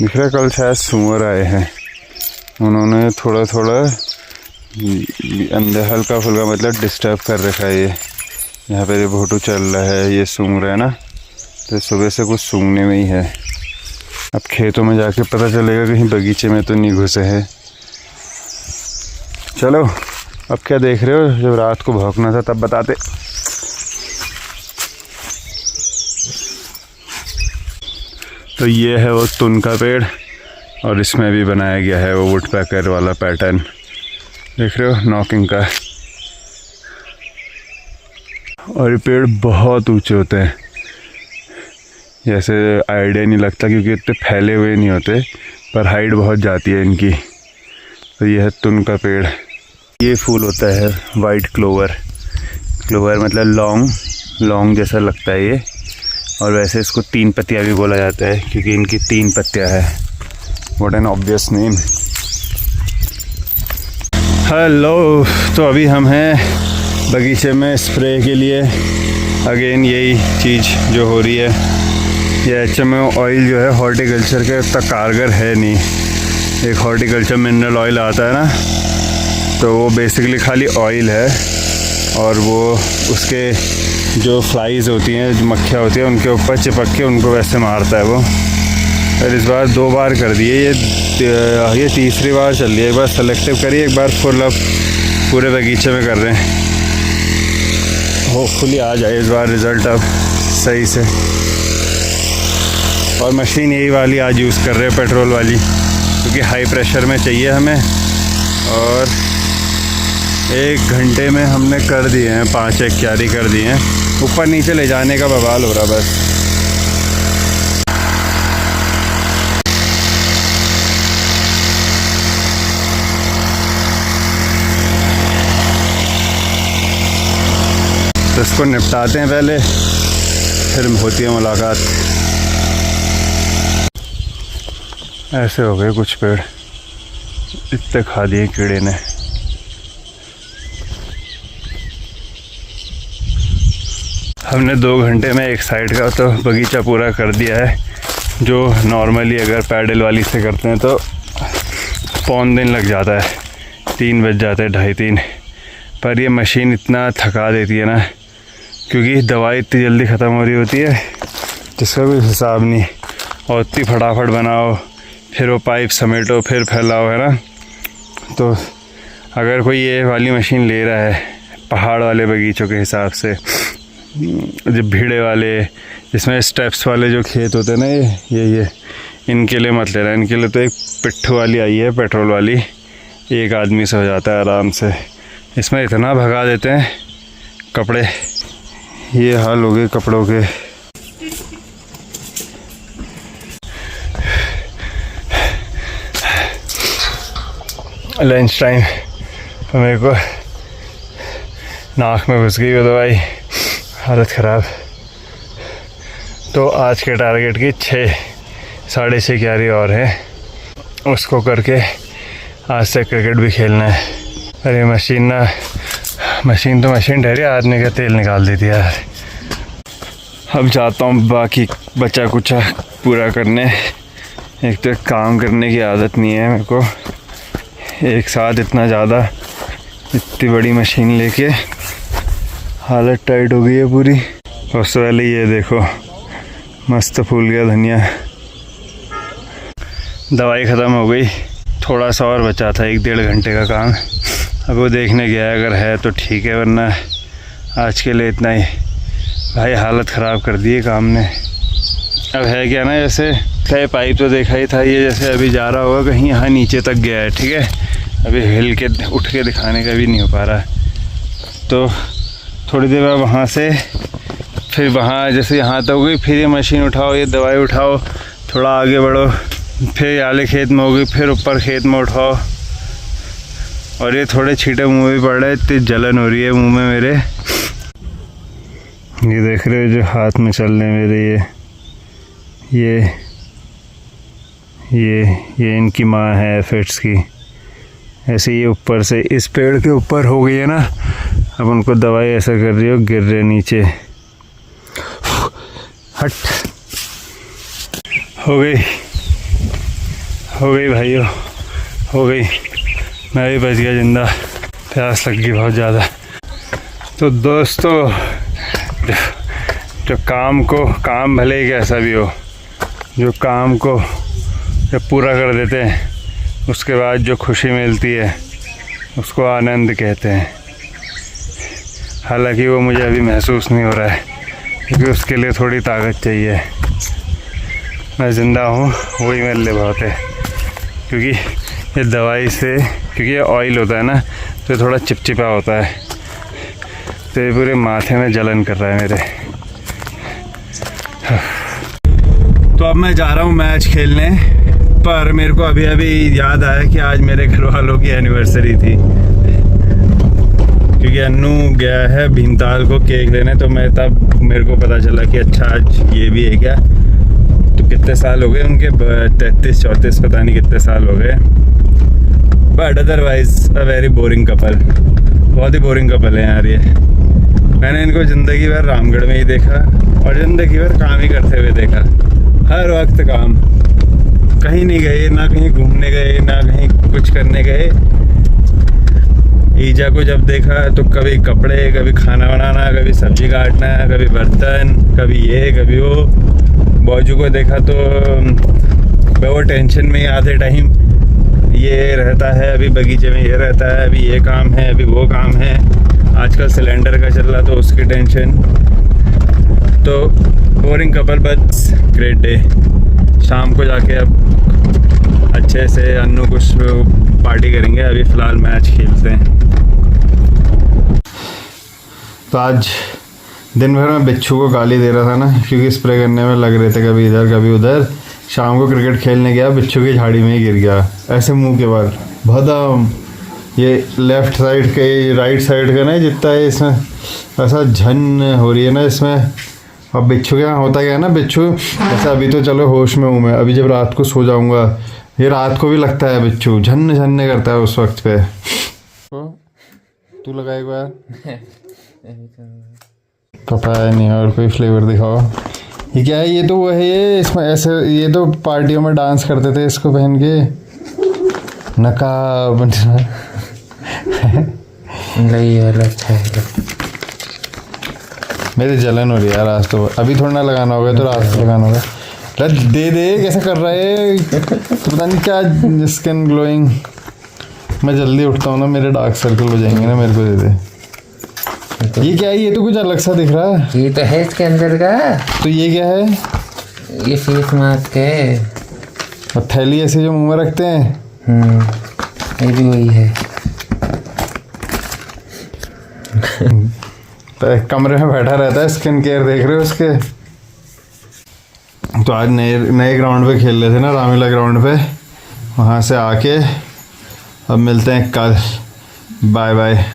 दिख रहा है। कल शायद सूअर आए हैं, उन्होंने थोड़ा थोड़ा अंदर हल्का फुल्का मतलब डिस्टर्ब कर रखा है। ये यहाँ पे भोटू चल रहा है, ये सूंघ रहा है ना, तो सुबह से कुछ सूंघने में ही है। अब खेतों में जाके पता चलेगा, कहीं बगीचे में तो नहीं घुसे हैं। चलो अब क्या देख रहे हो, जब रात को भौंकना था तब बताते। तो ये है वो तुन का पेड़, और इसमें भी बनाया गया है वो वुड पैकर वाला पैटर्न, देख रहे हो, नॉकिंग का। और ये पेड़ बहुत ऊंचे होते हैं, जैसे आइडिया नहीं लगता क्योंकि इतने फैले हुए नहीं होते, पर हाइट बहुत जाती है इनकी। तो ये है तुन का पेड़। ये फूल होता है वाइट क्लोवर। क्लोवर मतलब लॉन्ग जैसा लगता है ये, और वैसे इसको 3 पत्तियाँ भी बोला जाता है क्योंकि इनकी 3 पत्तियाँ है। What an obvious name. Hello, तो अभी हम हैं बगीचे में स्प्रे के लिए। अगेन यही चीज़ जो हो रही है, ये HMO ऑयल जो है हॉर्टिकल्चर के उतना कारगर है नहीं। एक हॉर्टिकल्चर मिनरल ऑयल आता है ना, तो वो बेसिकली खाली ऑयल है, और वो उसके जो फ्लाइज होती हैं, जो मक्खियाँ होती हैं, उनके ऊपर चिपक के उनको वैसे मारता है वो। और इस बार 2 बार कर दिए, ये तीसरी बार चल रही है। एक बार सेलेक्टिव करिए, एक बार फुल अब पूरे बगीचे में कर रहे हैं। होपफुली आ जाए इस बार रिज़ल्ट अब सही से। और मशीन यही वाली आज यूज़ कर रहे हैं, पेट्रोल वाली, क्योंकि हाई प्रेशर में चाहिए हमें। और 1 घंटे में हमने कर दिए हैं 5 एक क्यारी कर दिए हैं। ऊपर नीचे ले जाने का बवाल हो रहा बस। तो इसको निपटाते हैं पहले, फिर होती है मुलाकात। ऐसे हो गए कुछ पेड़, इतने खा दिए कीड़े ने। हमने 2 घंटे में एक साइड का तो बगीचा पूरा कर दिया है, जो नॉर्मली अगर पैडल वाली से करते हैं तो 3 दिन लग जाता है, 3 बज जाते हैं, 2:30-3। पर ये मशीन इतना थका देती है ना, क्योंकि दवाई इतनी जल्दी ख़त्म हो रही होती है जिसका कोई हिसाब नहीं। और इतनी फटाफट बनाओ, फिर वो पाइप समेटो, फिर फैलाओ, है ना। तो अगर कोई ये वाली मशीन ले रहा है पहाड़ वाले बगीचों के हिसाब से, जो भीड़े वाले, जिसमें स्टेप्स वाले जो खेत होते हैं ना, ये इनके लिए मत लेना। इनके लिए तो एक पिट्ठू वाली आई है पेट्रोल वाली, 1 आदमी से हो जाता है आराम से। इसमें इतना भगा देते हैं कपड़े, ये हाल हो गए कपड़ों के। लंच टाइम, तो मेरे को नाक में घुस गई वो दवाई, हालत ख़राब। तो आज के टारगेट की 6-6.5 क्यारी और है, उसको करके आज से क्रिकेट भी खेलना है। अरे मशीन तो मशीन ठहरी, आदमी का तेल निकाल देती है यार। अब जाता हूँ बाकी बचा कुचा पूरा करने। एक तो काम करने की आदत नहीं है मेरे को, एक साथ इतना ज़्यादा, इतनी बड़ी मशीन लेके हालत टाइट हो गई है पूरी। सबसे पहले ये देखो, मस्त फूल गया धनिया। दवाई ख़त्म हो गई, थोड़ा सा और बचा था, 1-1.5 घंटे का काम। अब वो देखने गया है, अगर है तो ठीक है, वरना आज के लिए इतना ही। भाई हालत ख़राब कर दी है काम ने। अब है क्या ना, जैसे कई पाइप तो देखा ही था, ये जैसे अभी जा रहा होगा कहीं, यहाँ नीचे तक गया है, ठीक है। अभी हिल के उठ के दिखाने का भी नहीं हो पा रहा है। तो थोड़ी देर बाद वहाँ से फिर वहाँ जैसे यहाँ तक हो गई, फिर ये मशीन उठाओ, ये दवाई उठाओ, थोड़ा आगे बढ़ो, फिर आले खेत में हो गई, फिर ऊपर खेत में उठाओ। और ये थोड़े छींटे मुँह में भी पड़ रहे हैं, इतनी जलन हो रही है मुँह में मेरे। ये देख रहे हो जो हाथ में चल रहे हैं मेरे, ये इनकी माँ है एफिड्स की। ऐसे ये ऊपर से इस पेड़ के ऊपर हो गई है ना, अब उनको दवाई ऐसा कर रही हो, गिर रहे नीचे। हट हो गई, हो गई भाइयों, हो गई। मैं भी बच गया जिंदा। प्यास लग गई बहुत ज़्यादा। तो दोस्तों, जो काम भले ही कैसा भी हो, जो काम को जब पूरा कर देते हैं उसके बाद जो खुशी मिलती है उसको आनंद कहते हैं। हालांकि वो मुझे अभी महसूस नहीं हो रहा है क्योंकि उसके लिए थोड़ी ताकत चाहिए। मैं ज़िंदा हूँ वही मेरे लिए बहुत है, क्योंकि ये दवाई से, क्योंकि ये ऑयल होता है ना तो थोड़ा चिपचिपा होता है, तो ये पूरे माथे में जलन कर रहा है मेरे। तो अब मैं जा रहा हूँ मैच खेलने, पर मेरे को अभी अभी याद आया कि आज मेरे घर वालों की एनिवर्सरी थी, क्योंकि अन्नू गया है भीमताल को केक लेने। तो मैं तब मेरे को पता चला कि अच्छा आज ये भी है क्या। तो कितने साल हो गए उनके, 33-34 पता नहीं कितने साल हो गए। But otherwise a very boring couple, बहुत ही बोरिंग कपल है यार ये। मैंने इनको ज़िंदगी भर रामगढ़ में ही देखा और ज़िंदगी भर काम ही करते हुए देखा, हर वक्त काम। कहीं नहीं गए, ना कहीं घूमने गए, ना कहीं कुछ करने गए। ईजा को जब देखा तो कभी कपड़े, कभी खाना बनाना, कभी सब्जी काटना, कभी बर्तन, कभी ये कभी वो। बौजू को देखा तो वो टेंशन में ही आधे टाइम ये रहता है, अभी बगीचे में ये रहता है, अभी ये काम है, अभी वो काम है। आजकल सिलेंडर का चल रहा तो उसकी टेंशन। तो boring couple but great day. शाम को जाके अब अच्छे से अन्नू कुछ पार्टी करेंगे। अभी फ़िलहाल मैच खेलते हैं। तो आज दिन भर मैं बिच्छू को गाली दे रहा था ना, क्योंकि स्प्रे करने में लग रहे थे, कभी इधर कभी उधर। शाम को क्रिकेट खेलने गया, बिच्छू की झाड़ी में ही गिर गया ऐसे मुंह के बल भदम। ये लेफ़्ट साइड के, राइट साइड का नहीं जितना है, इसमें ऐसा झन हो रही है ना इसमें। अब बिच्छू क्या होता क्या है ना, बिच्छू ऐसा अभी तो चलो होश में हूँ मैं, अभी जब रात को सो जाऊँगा ये रात को भी लगता है बिच्छू झन्ने झन्ने करता है उस वक्त पे। तू लगा एक बार पता है नहीं, और कोई फ्लेवर दिखाओ। ये क्या है? ये तो वो है, ये इसमें ऐसे, ये तो पार्टियों में डांस करते थे इसको पहन के, नकाब। नहीं अलग है। मेरी जलन हो रही है यार आज तो। अभी थोड़ा ना लगाना होगा तो रात को लगाना होगा। दे दे, कैसे कर रहा है तो पता नहीं क्या। Skin glowing. मैं जल्दी उठता हूँ ना, मेरे डार्क सर्कल हो जाएंगे ना, मेरे को दे दे। ये क्या है? ये तो कुछ अलग सा दिख रहा है। ये तो है इसके अंदर का। तो ये क्या है? ये फेस मास्क है। और थैली ऐसे जो मुंह में रखते हैं। ये भी वही है। तो एक कमरे में बैठा रहता है, स्किन केयर देख रहे हो उसके। तो आज नए ग्राउंड पे खेल रहे थे ना, रामलीला ग्राउंड पे। वहाँ से आके अब मिलते हैं कल। Bye bye.